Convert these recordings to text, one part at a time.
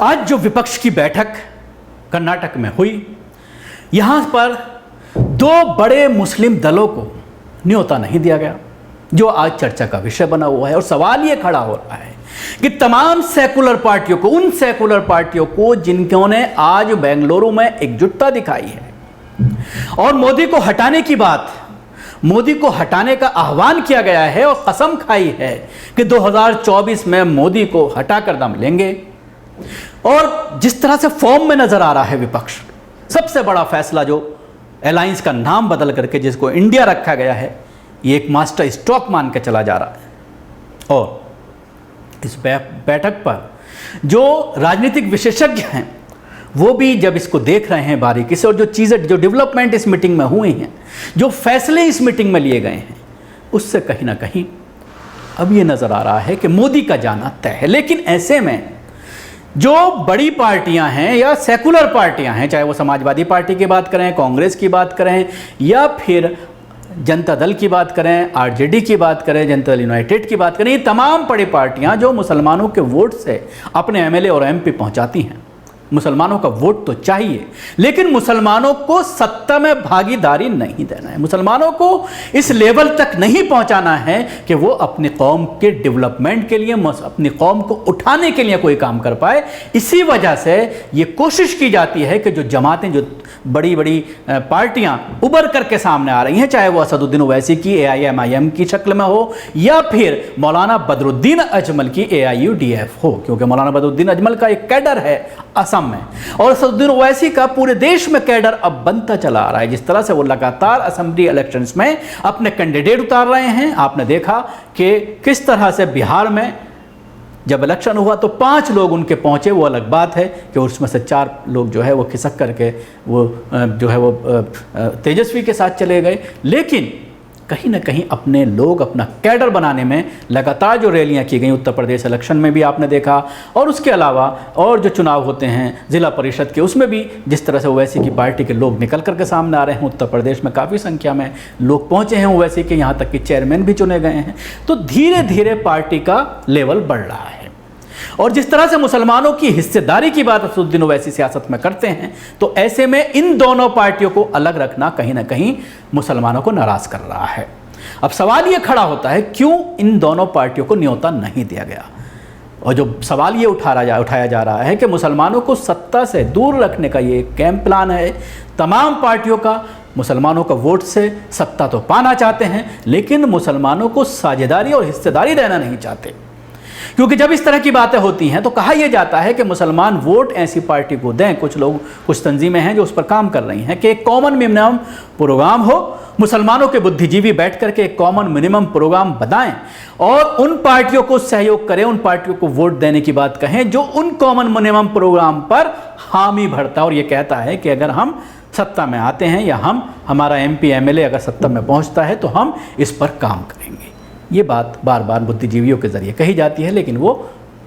आज जो विपक्ष की बैठक कर्नाटक में हुई, यहाँ पर दो बड़े मुस्लिम दलों को न्योता नहीं दिया गया, जो आज चर्चा का विषय बना हुआ है। और सवाल ये खड़ा हो रहा है कि तमाम सेकुलर पार्टियों को, उन सेकुलर पार्टियों को जिन्होंने आज बेंगलुरु में एकजुटता दिखाई है और मोदी को हटाने की बात, मोदी को हटाने का आह्वान किया गया है और कसम खाई है कि 2024 में मोदी को हटाकर दम लेंगे। और जिस तरह से फॉर्म में नजर आ रहा है विपक्ष, सबसे बड़ा फैसला जो अलायंस का नाम बदल करके जिसको इंडिया रखा गया है, ये एक मास्टर स्ट्रोक मान के चला जा रहा है। और इस बैठक पर जो राजनीतिक विशेषज्ञ हैं वो भी जब इसको देख रहे हैं बारीकी से, और जो चीज़ें, जो डेवलपमेंट इस मीटिंग में हुए हैं, जो फैसले इस मीटिंग में लिए गए हैं, उससे कहीं ना कहीं अब ये नज़र आ रहा है कि मोदी का जाना तय है। लेकिन ऐसे में जो बड़ी पार्टियां हैं या सेकुलर पार्टियां हैं, चाहे वो समाजवादी पार्टी की बात करें, कांग्रेस की बात करें, या फिर जनता दल की बात करें, आरजेडी की बात करें, जनता दल यूनाइटेड की बात करें, ये तमाम बड़ी पार्टियां जो मुसलमानों के वोट से अपने एमएलए और एमपी पहुंचाती हैं। मुसलमानों का वोट तो चाहिए, लेकिन मुसलमानों को सत्ता में भागीदारी नहीं देना है, मुसलमानों को इस लेवल तक नहीं पहुंचाना है कि वो अपनी कौम के डेवलपमेंट के लिए, अपनी कौम को उठाने के लिए कोई काम कर पाए। इसी वजह से ये कोशिश की जाती है कि जो जमातें, जो बड़ी बड़ी पार्टियां उभर करके सामने आ रही हैं, चाहे वो असदुद्दीन ओवैसी की AIMIM की शक्ल में हो या फिर मौलाना बदरुद्दीन अजमल की AIUDF हो, क्योंकि मौलाना बदरुद्दीन अजमल का एक कैडर है असम में, और असदुद्दीन ओवैसी का पूरे देश में कैडर अब बनता चला आ रहा है। जिस तरह से वो लगातार असेंबली इलेक्शंस में अपने कैंडिडेट उतार रहे हैं, आपने देखा कि किस तरह से बिहार में जब इलेक्शन हुआ तो 5 लोग उनके पहुंचे, वो अलग बात है कि उसमें से 4 लोग जो है वो खिसक करके वो जो है वो तेजस्वी के साथ चले गए। लेकिन कहीं ना कहीं अपने लोग, अपना कैडर बनाने में लगातार जो रैलियां की गई उत्तर प्रदेश इलेक्शन में भी आपने देखा, और उसके अलावा और जो चुनाव होते हैं ज़िला परिषद के, उसमें भी जिस तरह से ओवैसी की पार्टी के लोग निकल करके सामने आ रहे हैं। उत्तर प्रदेश में काफ़ी संख्या में लोग पहुंचे हैं ओवैसी के, यहाँ तक कि चेयरमैन भी चुने गए हैं। तो धीरे धीरे पार्टी का लेवल बढ़ रहा है। और जिस तरह से मुसलमानों की हिस्सेदारी की बात असदुद्दीन ओवैसी सियासत में करते हैं, तो ऐसे में इन दोनों पार्टियों को अलग रखना कहीं ना कहीं मुसलमानों को नाराज कर रहा है। अब सवाल ये खड़ा होता है, क्यों इन दोनों पार्टियों को न्योता नहीं दिया गया? और जो सवाल ये उठाया जा रहा है कि मुसलमानों को सत्ता से दूर रखने का ये कैंप प्लान है तमाम पार्टियों का। मुसलमानों का वोट से सत्ता तो पाना चाहते हैं, लेकिन मुसलमानों को साझेदारी और हिस्सेदारी देना नहीं चाहते, क्योंकि जब इस तरह की बातें होती हैं तो कहा यह जाता है कि मुसलमान वोट ऐसी पार्टी को दें। कुछ लोग, कुछ तंजीमें हैं जो उस पर काम कर रही हैं कि एक कॉमन मिनिमम प्रोग्राम हो, मुसलमानों के बुद्धिजीवी बैठ करके एक कॉमन मिनिमम प्रोग्राम बनाएं और उन पार्टियों को सहयोग करें, उन पार्टियों को वोट देने की बात कहें जो उन कॉमन मिनिमम प्रोग्राम पर हामी भरता और ये कहता है कि अगर हम सत्ता में आते हैं या हमारा MP MLA अगर सत्ता में पहुंचता है तो हम इस पर काम करेंगे। ये बात बार बार बुद्धिजीवियों के जरिए कही जाती है, लेकिन वो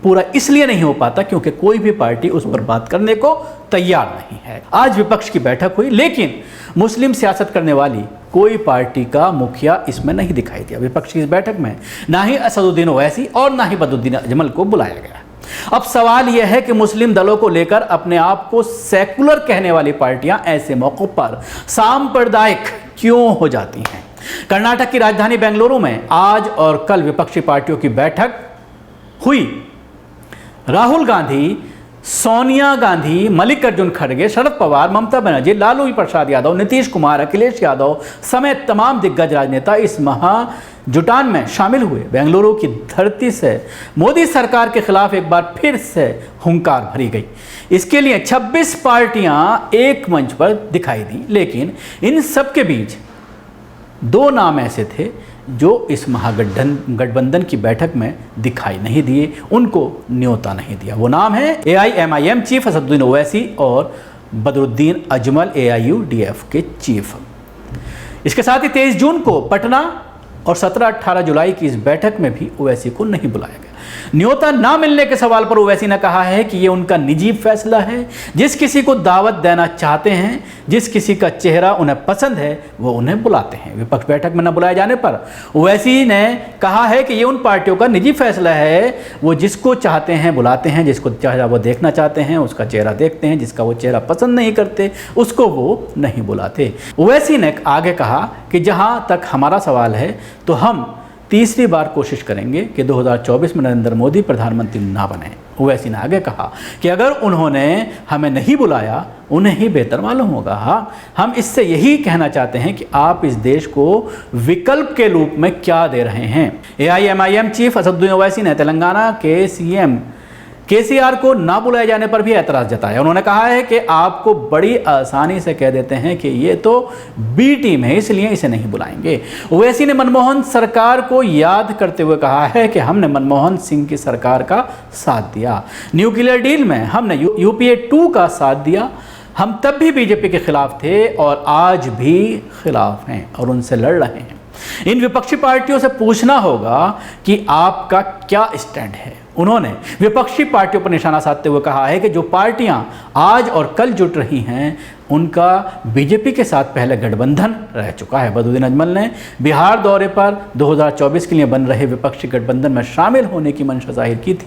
पूरा इसलिए नहीं हो पाता क्योंकि कोई भी पार्टी उस पर बात करने को तैयार नहीं है। आज विपक्ष की बैठक हुई, लेकिन मुस्लिम सियासत करने वाली कोई पार्टी का मुखिया इसमें नहीं दिखाई दिया। विपक्ष की इस बैठक में ना ही असदुद्दीन ओवैसी और ना ही बदरुद्दीन अजमल को बुलाया गया। अब सवाल यह है कि मुस्लिम दलों को लेकर अपने आप को सेकुलर कहने वाली पार्टियां ऐसे मौकों पर सांप्रदायिक क्यों हो जाती हैं? कर्नाटक की राजधानी बेंगलुरु में आज और कल विपक्षी पार्टियों की बैठक हुई। राहुल गांधी, सोनिया गांधी, मल्लिकार्जुन खड़गे, शरद पवार, ममता बनर्जी, लालू प्रसाद यादव, नीतीश कुमार, अखिलेश यादव समेत तमाम दिग्गज राजनेता इस महाजुटान में शामिल हुए। बेंगलुरु की धरती से मोदी सरकार के खिलाफ एक बार फिर से हुंकार भरी गई। इसके लिए 26 पार्टियां एक मंच पर दिखाई दी, लेकिन इन सब के बीच 2 नाम ऐसे थे जो इस महागठबंधन की बैठक में दिखाई नहीं दिए, उनको न्योता नहीं दिया। वो नाम है AIMIM चीफ असदुद्दीन ओवैसी और बदरुद्दीन अजमल AIUDF के चीफ। इसके साथ ही 23 जून को पटना और 17-18 जुलाई की इस बैठक में भी ओवैसी को नहीं बुलाया गया। न्योता ना मिलने के सवाल पर ओवैसी ने कहा है कि ये उनका निजी फैसला है। जिस किसी को दावत देना चाहते हैं, जिस किसी का चेहरा उन्हें पसंद है, वो उन्हें बुलाते हैं। विपक्ष बैठक में न बुलाए जाने पर ओवैसी ने कहा है कि ये उन पार्टियों का निजी फैसला है, वो जिसको चाहते हैं बुलाते हैं, जिसको चेहरा वो देखना चाहते हैं उसका चेहरा देखते हैं, जिसका वो चेहरा पसंद नहीं करते उसको वो नहीं बुलाते। ओवैसी ने आगे कहा कि जहां तक हमारा सवाल है तो हम तीसरी बार कोशिश करेंगे कि 2024 में नरेंद्र मोदी प्रधानमंत्री ना बने। ओवैसी ने आगे कहा कि अगर उन्होंने हमें नहीं बुलाया उन्हें ही बेहतर मालूम होगा। हम इससे यही कहना चाहते हैं कि आप इस देश को विकल्प के रूप में क्या दे रहे हैं। AIMIM चीफ असदुद्दीन ओवैसी ने तेलंगाना के CM KCR को ना बुलाए जाने पर भी एतराज़ जताया। उन्होंने कहा है कि आपको बड़ी आसानी से कह देते हैं कि ये तो B टीम है इसलिए इसे नहीं बुलाएंगे। ओवैसी ने मनमोहन सरकार को याद करते हुए कहा है कि हमने मनमोहन सिंह की सरकार का साथ दिया, न्यूक्लियर डील में हमने UPA 2 का साथ दिया। हम तब भी बीजेपी के खिलाफ थे और आज भी खिलाफ हैं और उनसे लड़ रहे हैं। इन विपक्षी पार्टियों से पूछना होगा कि आपका क्या स्टैंड है। उन्होंने विपक्षी पार्टियों पर निशाना साधते हुए कहा है कि जो पार्टियां आज और कल जुट रही हैं उनका बीजेपी के साथ पहले गठबंधन रह चुका है। बदरुद्दीन अजमल ने बिहार दौरे पर 2024 के लिए बन रहे विपक्षी गठबंधन में शामिल होने की मंशा जाहिर की थी।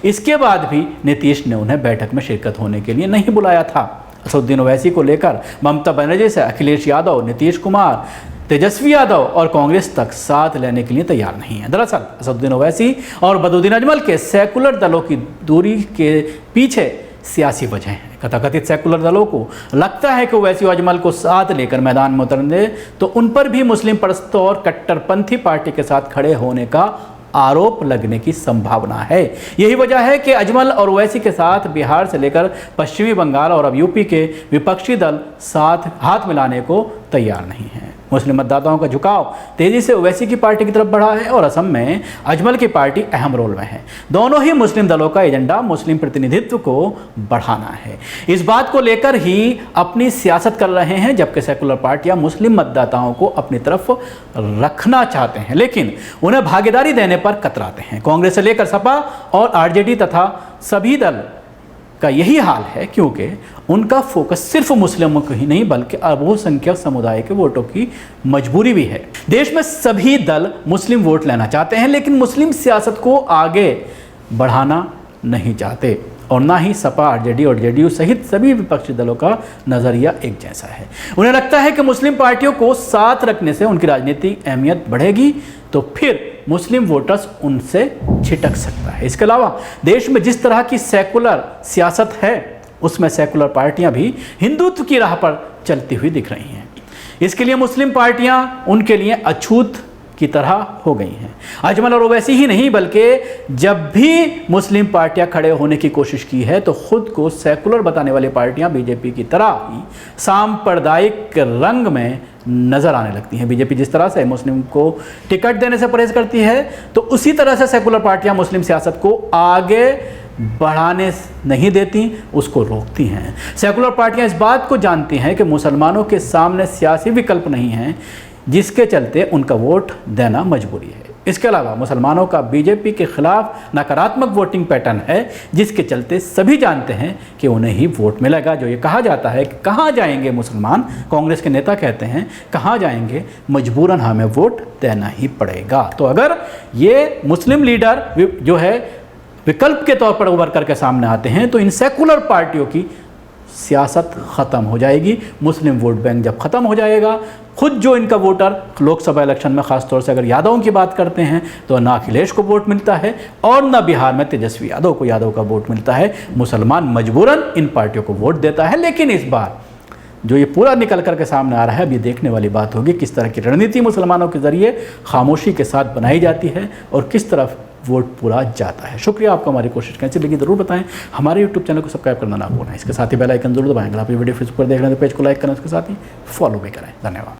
इसके बाद भी नीतीश ने उन्हें बैठक में शिरकत होने के लिए नहीं बुलाया था। असदुद्दीन ओवैसी को लेकर ममता बनर्जी से अखिलेश यादव, नीतीश कुमार, तेजस्वी यादव और कांग्रेस तक साथ लेने के लिए तैयार नहीं है। दरअसल असदुद्दीन ओवैसी और बदरुद्दीन अजमल के सेकुलर दलों की दूरी के पीछे सियासी वजह हैं। कथाकथित सेकुलर दलों को लगता है कि ओवैसी और अजमल को साथ लेकर मैदान में उतरने तो उन पर भी मुस्लिम परस्तों और कट्टरपंथी पार्टी के साथ खड़े होने का आरोप लगने की संभावना है। यही वजह है कि अजमल और ओवैसी के साथ बिहार से लेकर पश्चिमी बंगाल और अब यूपी के विपक्षी दल साथ हाथ मिलाने को तैयार नहीं हैं। मुस्लिम मतदाताओं का झुकाव तेजी से ओवैसी की पार्टी की तरफ बढ़ा है और असम में अजमल की पार्टी अहम रोल में है। दोनों ही मुस्लिम दलों का एजेंडा मुस्लिम प्रतिनिधित्व को बढ़ाना है। इस बात को लेकर ही अपनी सियासत कर रहे हैं, जबकि सेकुलर पार्टियां मुस्लिम मतदाताओं को अपनी तरफ रखना चाहते हैं लेकिन उन्हें भागीदारी देने पर कतराते हैं। कांग्रेस से लेकर सपा और RJD तथा सभी दल का यही हाल है, क्योंकि उनका फोकस सिर्फ मुस्लिमों को ही नहीं बल्कि बहुसंख्यक समुदाय के वोटों की मजबूरी भी है। देश में सभी दल मुस्लिम वोट लेना चाहते हैं लेकिन मुस्लिम सियासत को आगे बढ़ाना नहीं चाहते और ना ही सपा, RJD और JDU सहित सभी विपक्षी दलों का नज़रिया एक जैसा है। उन्हें लगता है कि मुस्लिम पार्टियों को साथ रखने से उनकी राजनीतिक अहमियत बढ़ेगी तो फिर मुस्लिम वोटर्स उनसे छिटक सकता है। इसके अलावा देश में जिस तरह की सेकुलर सियासत है उसमें सेकुलर पार्टियां भी हिंदुत्व की राह पर चलती हुई दिख रही हैं। इसके लिए मुस्लिम पार्टियां उनके लिए अछूत की तरह हो गई हैं। अजमल और ओवैसी ही नहीं बल्कि जब भी मुस्लिम पार्टियां खड़े होने की कोशिश की है तो खुद को सेकुलर बताने वाली पार्टियां बीजेपी की तरह ही सांप्रदायिक रंग में नजर आने लगती हैं। बीजेपी जिस तरह से मुस्लिम को टिकट देने से परहेज करती है तो उसी तरह से सेकुलर पार्टियां मुस्लिम सियासत को आगे बढ़ाने नहीं देती, उसको रोकती हैं। सेकुलर पार्टियां इस बात को जानती हैं कि मुसलमानों के सामने सियासी विकल्प नहीं है जिसके चलते उनका वोट देना मजबूरी है। इसके अलावा मुसलमानों का बीजेपी के खिलाफ नकारात्मक वोटिंग पैटर्न है जिसके चलते सभी जानते हैं कि उन्हें ही वोट मिलेगा। जो ये कहा जाता है कि कहाँ जाएंगे मुसलमान, कांग्रेस के नेता कहते हैं कहाँ जाएंगे, मजबूरन हमें वोट देना ही पड़ेगा। तो अगर ये मुस्लिम लीडर जो है विकल्प के तौर पर उभर करके सामने आते हैं तो इन सेकुलर पार्टियों की सियासत ख़त्म हो जाएगी। मुस्लिम वोट बैंक जब ख़त्म हो जाएगा, खुद जो इनका वोटर लोकसभा इलेक्शन में ख़ासतौर से अगर यादवों की बात करते हैं तो ना अखिलेश को वोट मिलता है और ना बिहार में तेजस्वी यादव को यादव का वोट मिलता है। मुसलमान मजबूरन इन पार्टियों को वोट देता है। लेकिन इस बार जो ये पूरा निकल करके सामने आ रहा है, अब ये देखने वाली बात होगी किस तरह की रणनीति मुसलमानों के ज़रिए खामोशी के साथ बनाई जाती है और किस तरफ वोट पूरा जाता है। शुक्रिया आपको हमारी कोशिश कैसी लगी ज़रूर बताएं। हमारे यूट्यूब चैनल को सब्सक्राइब करना ना भूलें। इसके साथ ही बेल आइकन जरूर दबाएं। अगर आप ये वीडियो फेसबुक पर देख रहे हैं तो पेज को लाइक करें, उसके साथ ही फॉलो भी करें। धन्यवाद।